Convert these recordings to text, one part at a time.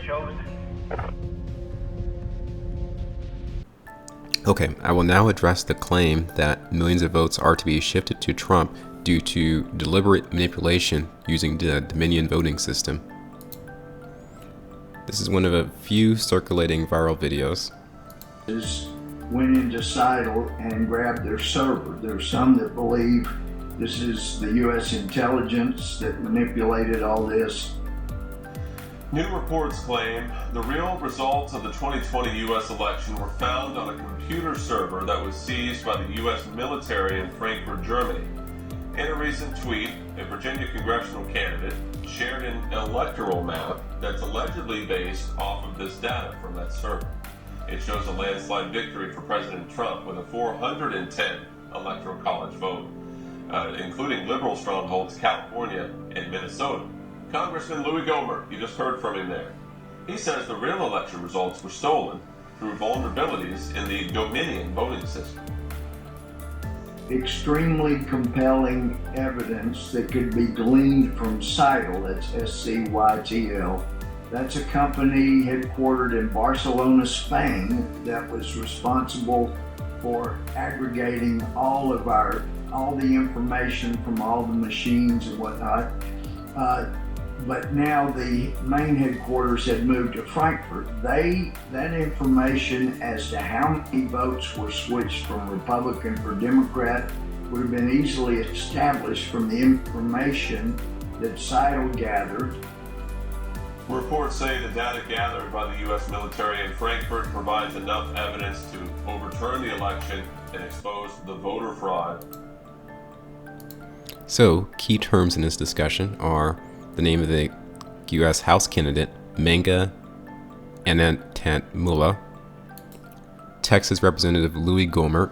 chosen. Okay, I will now address the claim that millions of votes are to be shifted to Trump due to deliberate manipulation using the Dominion voting system. This is one of a few circulating viral videos. Went into Scytl and grabbed their server. There's some that believe this is the U.S. intelligence that manipulated all this. New reports claim the real results of the 2020 U.S. election were found on a computer server that was seized by the U.S. military in Frankfurt, Germany. In a recent tweet, a Virginia congressional candidate shared an electoral map that's allegedly based off of this data from that server. It shows a landslide victory for President Trump with a 410 electoral college vote, including liberal strongholds California and Minnesota. Congressman Louis Gohmert, you just heard from him there. He says the real election results were stolen through vulnerabilities in the Dominion voting system. Extremely compelling evidence that could be gleaned from Scytl, that's Scytl. That's a company headquartered in Barcelona, Spain, that was responsible for aggregating all the information from all the machines and whatnot. But now the main headquarters had moved to Frankfurt. That information as to how many votes were switched from Republican for Democrat would have been easily established from the information that Scytl gathered. Reports say the data gathered by the U.S. military in Frankfurt provides enough evidence to overturn the election and expose the voter fraud. So, key terms in this discussion are the name of the U.S. House candidate, Manga Anantantmula, Texas Representative Louis Gohmert,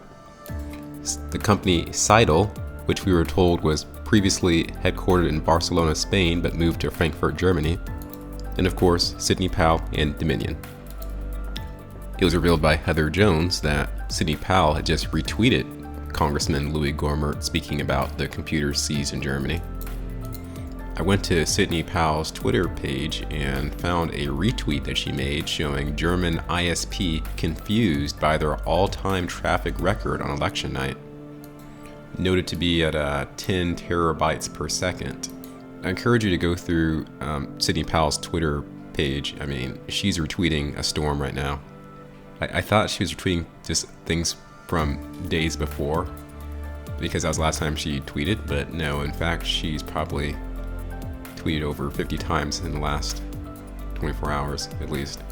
the company Scytl, which we were told was previously headquartered in Barcelona, Spain, but moved to Frankfurt, Germany, and of course, Sydney Powell and Dominion. It was revealed by Heather Jones that Sydney Powell had just retweeted Congressman Louis Gohmert speaking about the computers seized in Germany. I went to Sydney Powell's Twitter page and found a retweet that she made showing German ISP confused by their all-time traffic record on election night, noted to be at 10 terabytes per second. I encourage you to go through Sydney Powell's Twitter page. I mean, she's retweeting a storm right now. I thought she was retweeting just things from days before, because that was the last time she tweeted, but no, in fact, she's probably tweeted over 50 times in the last 24 hours, at least.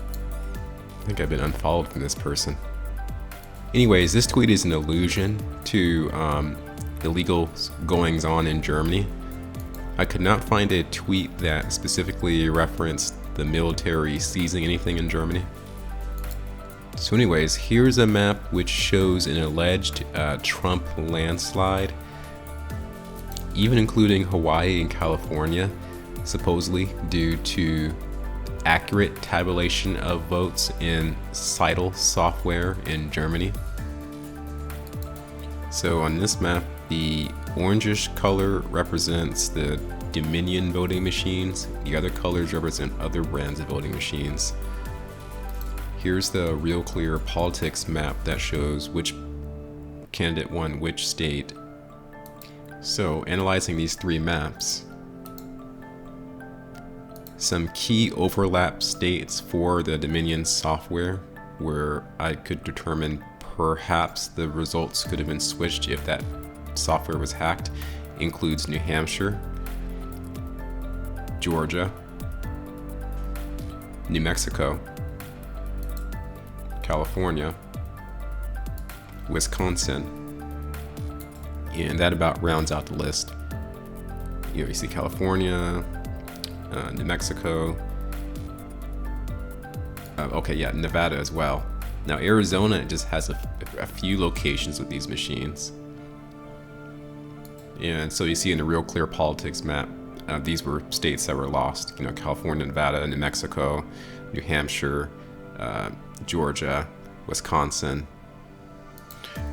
I think I've been unfollowed from this person. Anyways, this tweet is an allusion to illegal goings on in Germany. I could not find a tweet that specifically referenced the military seizing anything in Germany. So anyways, here's a map which shows an alleged Trump landslide, even including Hawaii and California, supposedly due to accurate tabulation of votes in Scytl software in Germany. So on this map, the orangish color represents the Dominion voting machines. The other colors represent other brands of voting machines. Here's the Real Clear Politics map that shows which candidate won which state. So, analyzing these three maps, some key overlap states for the Dominion software where I could determine perhaps the results could have been switched if that software was hacked includes New Hampshire, Georgia, New Mexico, California, Wisconsin, and that about rounds out the list. You see California, New Mexico, Nevada as well. Now Arizona just has a few locations with these machines. And so you see in the Real Clear Politics map, these were states that were lost. California, Nevada, New Mexico, New Hampshire, Georgia, Wisconsin.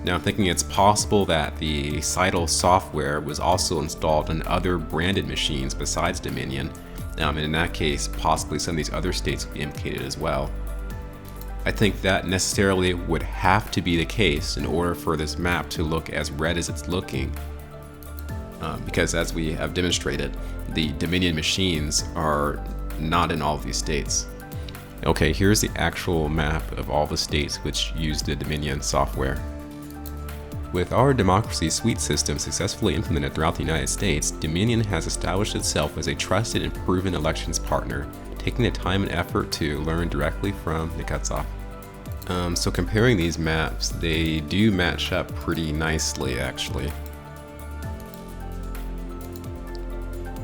Now I'm thinking it's possible that the Scytl software was also installed on other branded machines besides Dominion, And in that case, possibly some of these other states would be implicated as well. I think that necessarily would have to be the case in order for this map to look as red as it's looking. Because as we have demonstrated, the Dominion machines are not in all of these states. Okay, here's the actual map of all the states which use the Dominion software. With our democracy suite system successfully implemented throughout the United States, Dominion has established itself as a trusted and proven elections partner, taking the time and effort to learn directly from the cuts off. So comparing these maps, they do match up pretty nicely actually.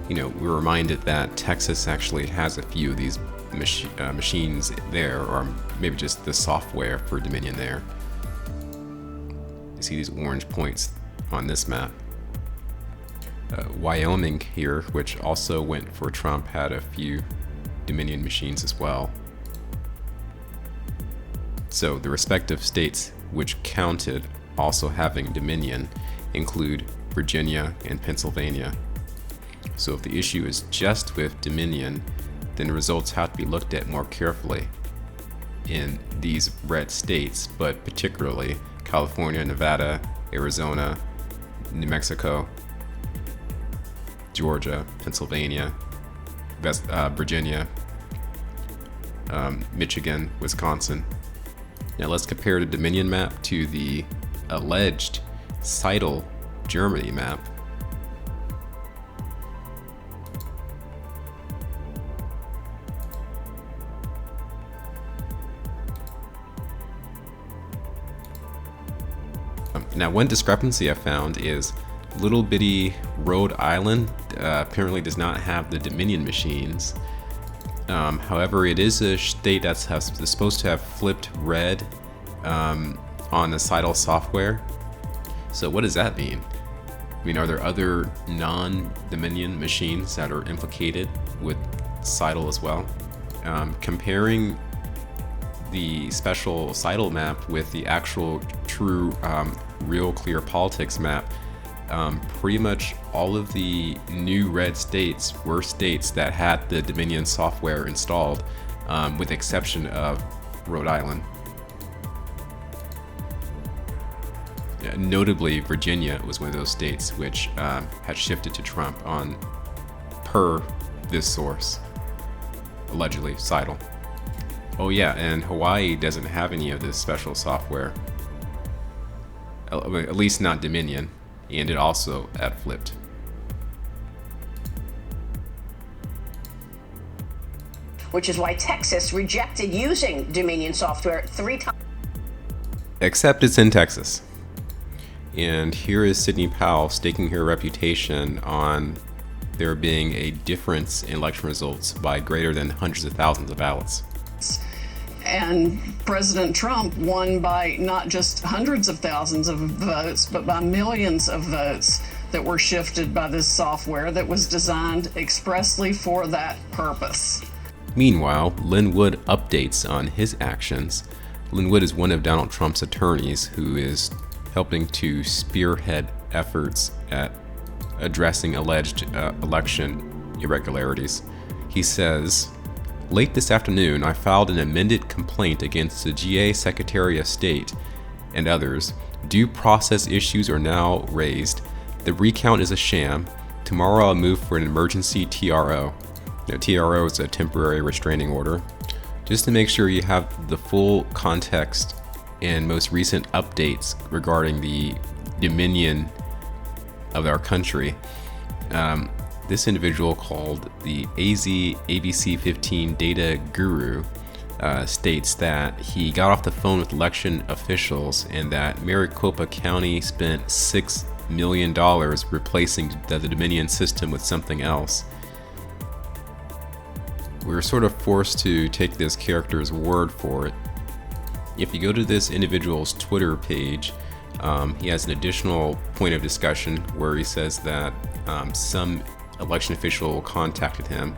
You know, we're reminded that Texas actually has a few of these machines there, or maybe just the software for Dominion there. You see these orange points on this map. Wyoming here, which also went for Trump, had a few Dominion machines as well. So the respective states which counted also having Dominion include Virginia and Pennsylvania. So if the issue is just with Dominion, then the results have to be looked at more carefully in these red states, but particularly California, Nevada, Arizona, New Mexico, Georgia, Pennsylvania, Virginia, Michigan, Wisconsin. Now let's compare the Dominion map to the alleged Scytl Germany map. Now, one discrepancy I found is little bitty Rhode Island apparently does not have the Dominion machines. However, it is a state that's supposed to have flipped red on the Scytl software. So what does that mean? I mean, are there other non-Dominion machines that are implicated with Scytl as well? Comparing the special Scytl map with the actual true real clear politics map, pretty much all of the new red states were states that had the Dominion software installed, with the exception of Rhode Island. Notably, Virginia was one of those states which had shifted to Trump per this source, allegedly Scytl. Oh yeah, and Hawaii doesn't have any of this special software, at least not Dominion, and it also had flipped. Which is why Texas rejected using Dominion software 3 times. Except it's in Texas. And here is Sydney Powell staking her reputation on there being a difference in election results by greater than hundreds of thousands of ballots. And President Trump won by not just hundreds of thousands of votes, but by millions of votes that were shifted by this software that was designed expressly for that purpose. Meanwhile, Lin Wood updates on his actions. Lin Wood is one of Donald Trump's attorneys who is helping to spearhead efforts at addressing alleged election irregularities. He says, "Late this afternoon, I filed an amended complaint against the GA Secretary of State and others. Due process issues are now raised. The recount is a sham. Tomorrow I'll move for an emergency TRO." Now, TRO is a temporary restraining order. Just to make sure you have the full context and most recent updates regarding the dominion of our country, this individual called the ABC15 Data Guru states that he got off the phone with election officials and that Maricopa County spent $6 million replacing the Dominion system with something else. We were sort of forced to take this character's word for it. If you go to this individual's Twitter page, he has an additional point of discussion where he says that some election official contacted him,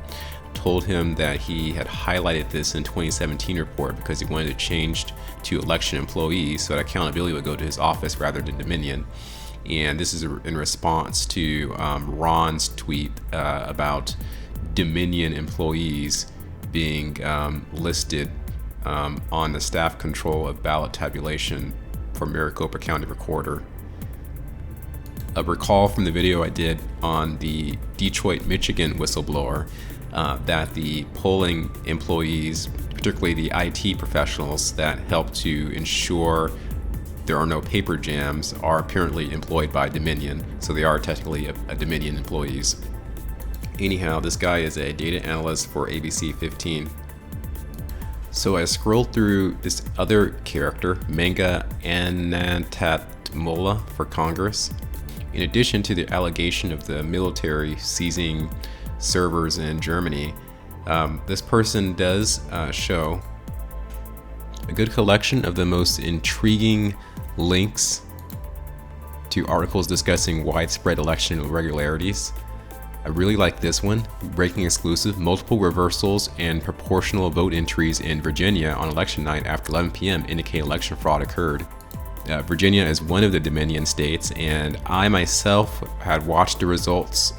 told him that he had highlighted this in 2017 report because he wanted to change to election employees so that accountability would go to his office rather than Dominion. And this is in response to Ron's tweet about Dominion employees being listed on the staff control of ballot tabulation for Maricopa County Recorder. A recall from the video I did on the Detroit, Michigan whistleblower that the polling employees, particularly the IT professionals that help to ensure there are no paper jams, are apparently employed by Dominion, so they are technically a Dominion employees. Anyhow, this guy is a data analyst for ABC 15. So I scrolled through this other character, Manga Anantatmola, for Congress. In addition to the allegation of the military seizing servers in Germany, this person does show a good collection of the most intriguing links to articles discussing widespread election irregularities. I really like this one, breaking exclusive, multiple reversals and proportional vote entries in Virginia on election night after 11 p.m. indicate election fraud occurred. Virginia is one of the Dominion states, and I myself had watched the results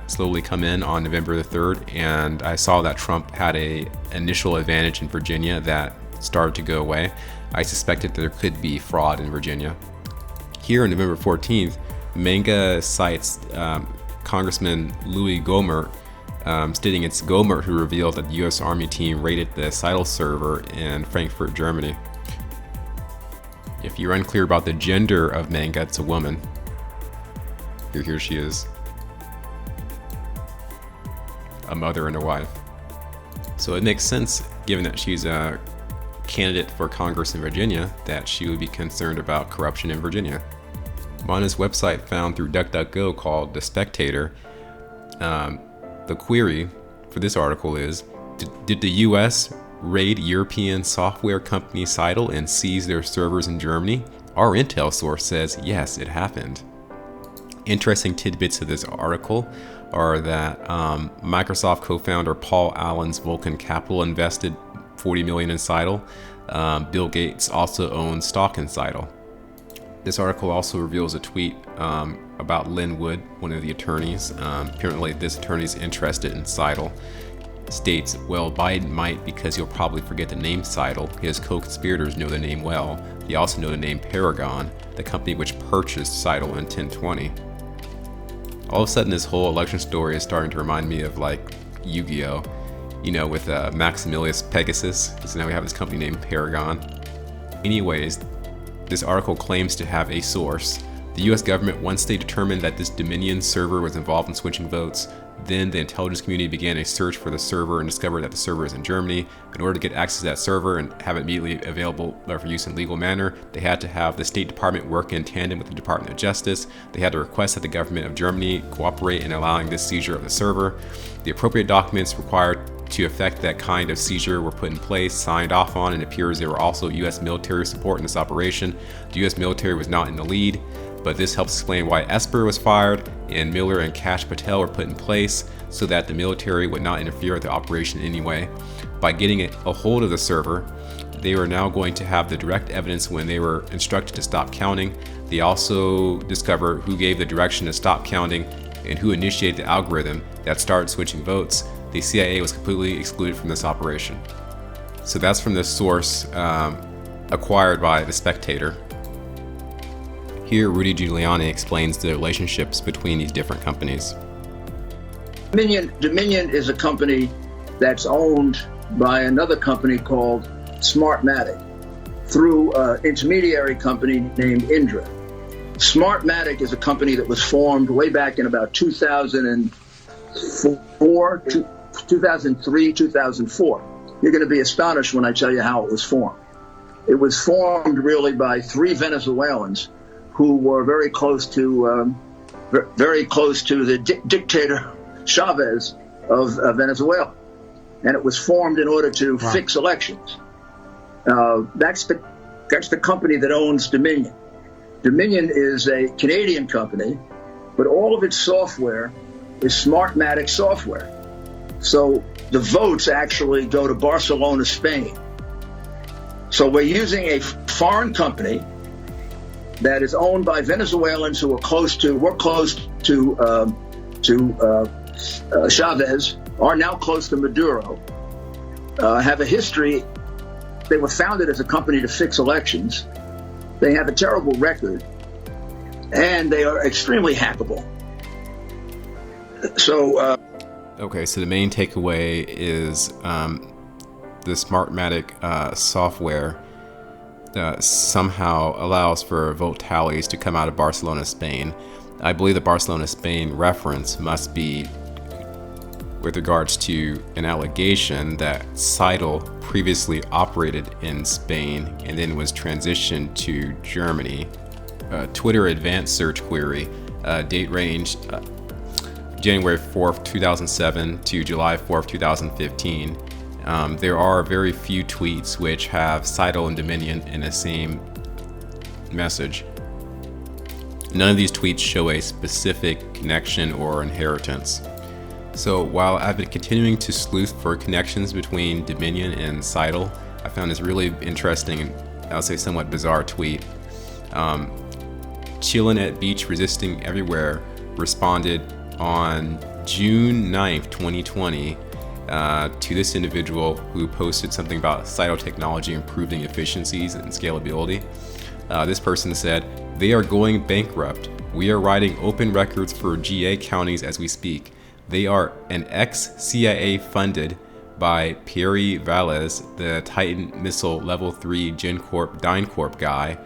slowly come in on November the 3rd, and I saw that Trump had an initial advantage in Virginia that started to go away. I suspected that there could be fraud in Virginia. Here on November 14th, Manga cites Congressman Louis Gohmert, stating it's Gohmert who revealed that the U.S. Army team raided the Scytl server in Frankfurt, Germany. If you're unclear about the gender of Manga, it's a woman. Here she is. A mother and a wife. So it makes sense, given that she's a candidate for Congress in Virginia, that she would be concerned about corruption in Virginia. On his website found through DuckDuckGo called The Spectator, the query for this article is, did the US raid European software company Scytl and seize their servers in Germany? Our intel source says yes, it happened. Interesting tidbits of this article are that Microsoft co-founder Paul Allen's Vulcan Capital invested $40 million in Scytl. Bill Gates also owns stock in Scytl. This article also reveals a tweet about Lynn Wood, one of the attorneys. Apparently this attorney is interested in Scytl. States, well, Biden might because he'll probably forget the name Scytl. His co-conspirators know the name well. They also know the name Paragon, the company which purchased Scytl in 1020. All of a sudden this whole election story is starting to remind me of like Yu-Gi-Oh! With Maximilius Pegasus. So now we have this company named Paragon. Anyways, this article claims to have a source. The US government, once they determined that this Dominion server was involved in switching votes, then the intelligence community began a search for the server and discovered that the server is in Germany. In order to get access to that server and have it immediately available for use in a legal manner, they had to have the State Department work in tandem with the Department of Justice. They had to request that the government of Germany cooperate in allowing this seizure of the server. The appropriate documents required to effect that kind of seizure were put in place, signed off on, and it appears there were also US military support in this operation. The US military was not in the lead, but this helps explain why Esper was fired and Miller and Kash Patel were put in place so that the military would not interfere with the operation in any way. By getting a hold of the server, they were now going to have the direct evidence when they were instructed to stop counting. They also discovered who gave the direction to stop counting and who initiated the algorithm that started switching votes. The CIA was completely excluded from this operation. So that's from the source acquired by The Spectator. Here, Rudy Giuliani explains the relationships between these different companies. Dominion is a company that's owned by another company called Smartmatic through an intermediary company named Indra. Smartmatic is a company that was formed way back in about 2004, 2003, 2004. You're going to be astonished when I tell you how it was formed. It was formed really by three Venezuelans who were very close to the dictator Chavez of Venezuela, and it was formed in order to fix elections. That's the company that owns Dominion. Dominion is a Canadian company, but all of its software is Smartmatic software. So the votes actually go to Barcelona, Spain. So we're using a foreign company that is owned by Venezuelans who are close to Chavez, are now close to Maduro, have a history. They were founded as a company to fix elections. They have a terrible record, and they are extremely hackable. So, okay, so the main takeaway is the Smartmatic software somehow allows for vote tallies to come out of Barcelona, Spain. I believe the Barcelona, Spain reference must be with regards to an allegation that Scytl previously operated in Spain and then was transitioned to Germany. Twitter advanced search query, date range January 4th, 2007 to July 4th, 2015. There are very few tweets which have Scytl and Dominion in the same message. None of these tweets show a specific connection or inheritance. So while I've been continuing to sleuth for connections between Dominion and Scytl, I found this really interesting and I would say somewhat bizarre tweet. Chillin' at beach resisting everywhere responded on June 9th, 2020 to this individual who posted something about Scytl technology improving efficiencies and scalability. This person said, "They are going bankrupt. We are writing open records for GA counties as we speak. They are an ex-CIA funded by Pierre Valles, the Titan missile level 3 GenCorp DynCorp guy.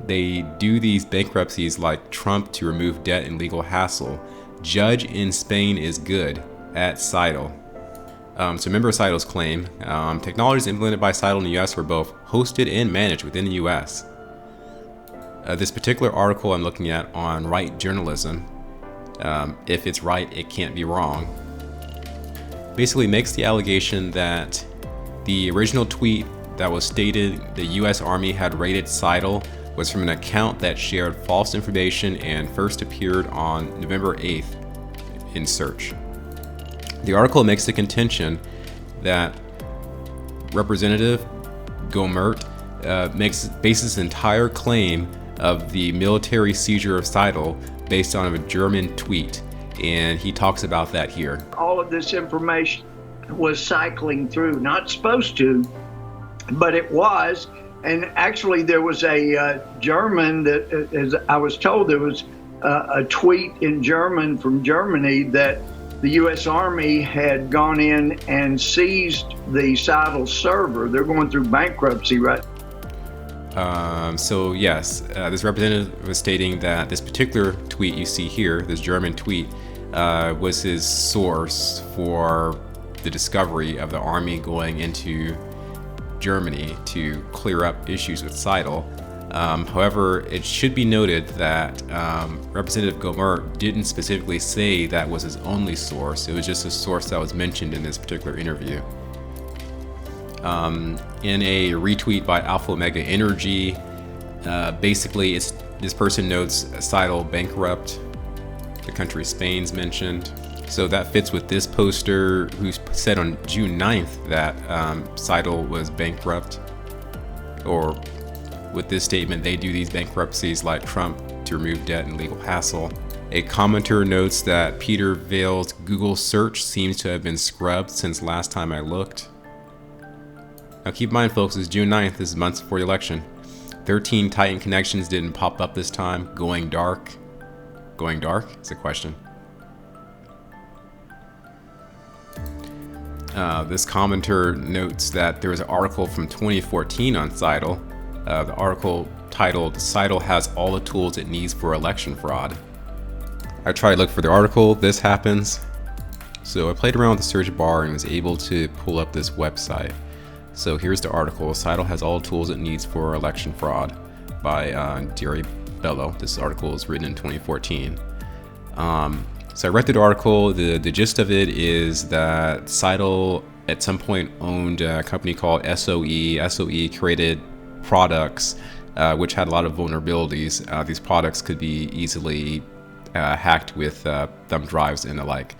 They do these bankruptcies like Trump to remove debt and legal hassle. Judge in Spain is good at Scytl." So remember Scytl's claim, technologies implemented by Scytl in the US were both hosted and managed within the US. This particular article I'm looking at on Right Journalism, if it's right, it can't be wrong, basically makes the allegation that the original tweet that was stated the US Army had raided Scytl was from an account that shared false information and first appeared on November 8th in search. The article makes the contention that Representative Gomert bases his entire claim of the military seizure of Scytl based on a German tweet, and he talks about that here. All of this information was cycling through, not supposed to, but it was. And actually there was a German that, as I was told, there was a tweet in German from Germany that the U.S. Army had gone in and seized the Scytl server. They're going through bankruptcy, right? So yes, this representative was stating that this particular tweet you see here, this German tweet, was his source for the discovery of the army going into Germany to clear up issues with Scytl. However, it should be noted that Representative Gomer didn't specifically say that was his only source. It was just a source that was mentioned in this particular interview. In a retweet by Alpha Omega Energy, basically this person notes Scytl bankrupt. The country Spain's mentioned. So that fits with this poster who said on June 9th that Scytl was bankrupt. Or with this statement, they do these bankruptcies like Trump to remove debt and legal hassle. A commenter notes that Peter Vale's Google search seems to have been scrubbed since last time I looked. Now keep in mind, folks, it's June 9th, this is months before the election. 13 Titan connections didn't pop up this time. Going dark? Going dark is a question. This commenter notes that there was an article from 2014 on Scytl. The article titled, "Scytl has all the tools it needs for election fraud." I tried to look for the article, this happens. So I played around with the search bar and was able to pull up this website. So here's the article, "Scytl has all the tools it needs for election fraud" by Jerry Bello. This article was written in 2014. So I read through the article. The gist of it is that Scytl at some point owned a company called SOE. SOE created products which had a lot of vulnerabilities. These products could be easily hacked with thumb drives and the like.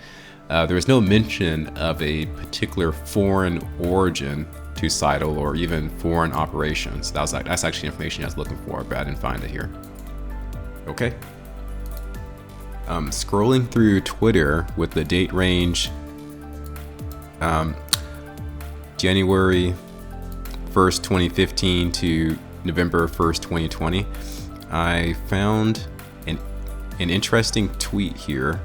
There was no mention of a particular foreign origin to Scytl or even foreign operations. That's actually information I was looking for, but I didn't find it here. Okay. Scrolling through Twitter with the date range January 1st, 2015 to November 1st, 2020, I found an interesting tweet here.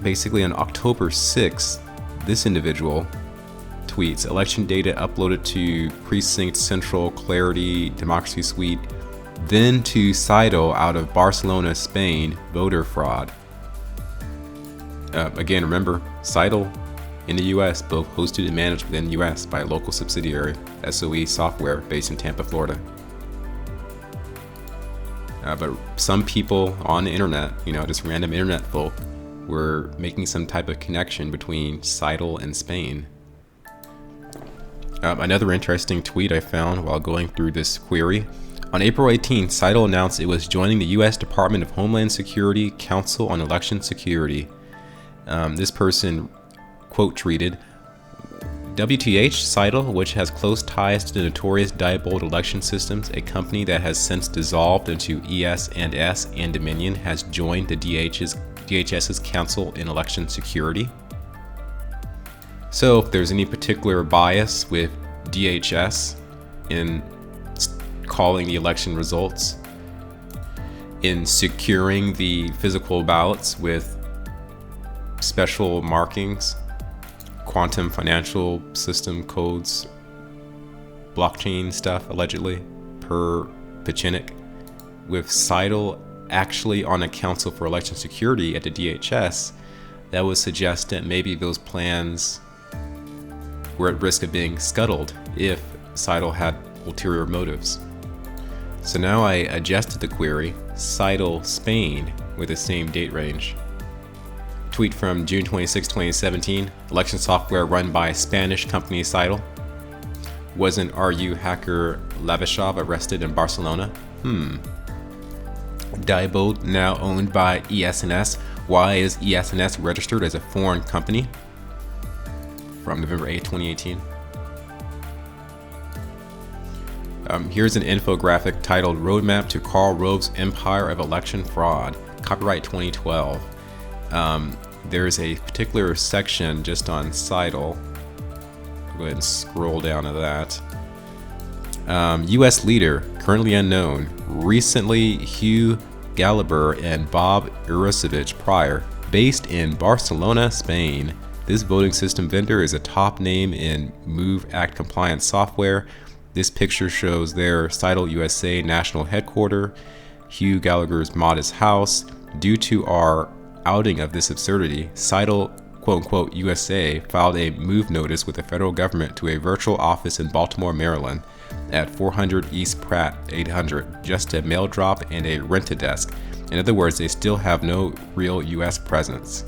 Basically, on October 6th, this individual tweets, election data uploaded to Precinct Central, Clarity, Democracy Suite, then to Scytl out of Barcelona, Spain, voter fraud. Again, remember, Scytl in the US, both hosted and managed within the US by a local subsidiary, SOE Software, based in Tampa, Florida. But some people on the internet, just random internet folk, were making some type of connection between Scytl and Spain. Another interesting tweet I found while going through this query. On April 18th, Scytl announced it was joining the U.S. Department of Homeland Security Council on Election Security. This person quote tweeted, WTH, Scytl, which has close ties to the notorious Diebold election systems, a company that has since dissolved into ES&S and Dominion, has joined the DHS's Council in Election Security. So if there's any particular bias with DHS in calling the election results, in securing the physical ballots with special markings, quantum financial system codes, blockchain stuff, allegedly, per Pachinik, with Scytl actually on a council for election security at the DHS, that would suggest that maybe those plans were at risk of being scuttled if Scytl had ulterior motives. So now I adjusted the query, Scytl Spain, with the same date range. Tweet from June 26, 2017, election software run by Spanish company Scytl. Wasn't RU hacker Lavashov arrested in Barcelona? Diebold now owned by ES&S. Why is ES&S registered as a foreign company? From November 8, 2018. Here's an infographic titled Roadmap to Karl Rove's Empire of Election Fraud, copyright 2012. There's a particular section just on Scytl. I'll go ahead and scroll down to that. U.S. leader, currently unknown. Recently, Hugh Gallagher and Bob Urosevich Pryor, based in Barcelona, Spain. This voting system vendor is a top name in MOVE Act compliance software. This picture shows their Scytl USA national headquarters, Hugh Gallagher's modest house. Due to our outing of this absurdity, Scytl quote-unquote USA filed a move notice with the federal government to a virtual office in Baltimore, Maryland at 400 East Pratt 800, just a mail drop and a rent-a-desk. In other words, they still have no real US presence.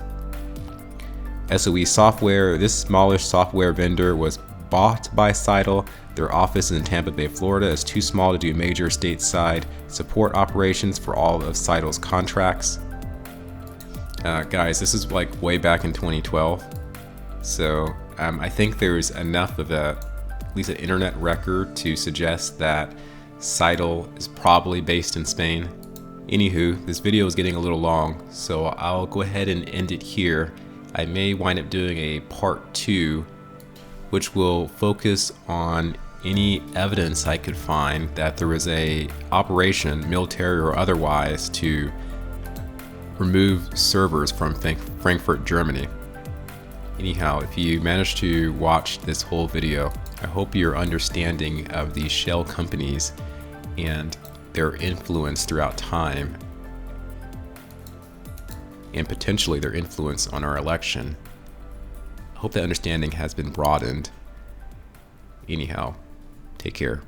SOE Software, this smallish software vendor was bought by Scytl. Their office in Tampa Bay, Florida is too small to do major stateside support operations for all of Scytl's contracts. Guys, this is like way back in 2012. So I think there's enough of at least an internet record to suggest that Scytl is probably based in Spain. Anywho, this video is getting a little long, so I'll go ahead and end it here. I may wind up doing a part 2, which will focus on any evidence I could find that there was a operation, military or otherwise, to remove servers from Frankfurt, Germany. Anyhow, if you managed to watch this whole video, I hope your understanding of these shell companies and their influence throughout time, and potentially their influence on our election, I hope that understanding has been broadened. Anyhow, take care.